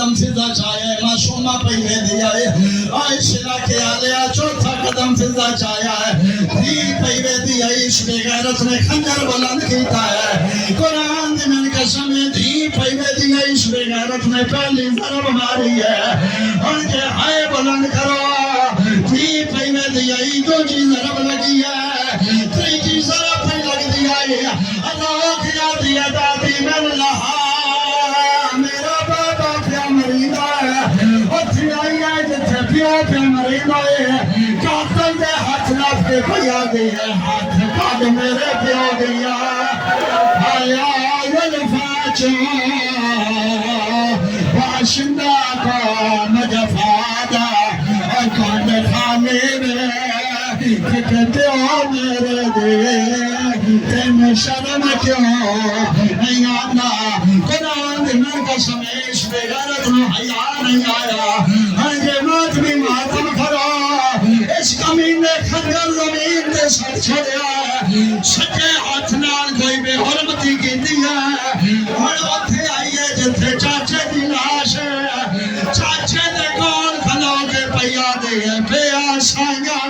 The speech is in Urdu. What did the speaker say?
قدم فضا چاہے معصومہ پہلے دیا ہے عائشہ کے آلیا چوتھا قدم فضا چاہیا ہے دھی پہلے دیا اس بے غیرت نے خنجر بلند کیتا ہے قرآن دی من قسم دھی پہلے دیا اس بے غیرت نے پہلی ضرب ماری ہے ان کے ہائے بلند کرو دھی پہلے دیا دو جی ضرب لگی ہے تیجی ضرب پہ لگ دیا ہے اللہ کیا دیا دادی میں لہا میرا بابا پیا مریضہ ہے اتھی آئی ہے جتھے پیا مریضہ ہے کاتل دے ہاتھ لاف کے پیا گئی ہے ہاتھ کاد میرے پیا گیا آیا ولفاچا باشندہ کا مجفادہ اور کانڈ کھانے میں کہتے ہو میرے دے تین شرم کیوں نہیں آنا قرآن دن کا سمیش بے غیرت نو حیاء نہیں آیا ہنگے موت بھی ماتم کرو اس کمینے خنجر زمین دے سر چھڑیا سچے ہاتھ نال کوئی بے حرمتی کی دیا اور اتھے آئیے جتھے چاچے دی لاش چاچے دے کون کھلو کے پیا دے پیا سائنگا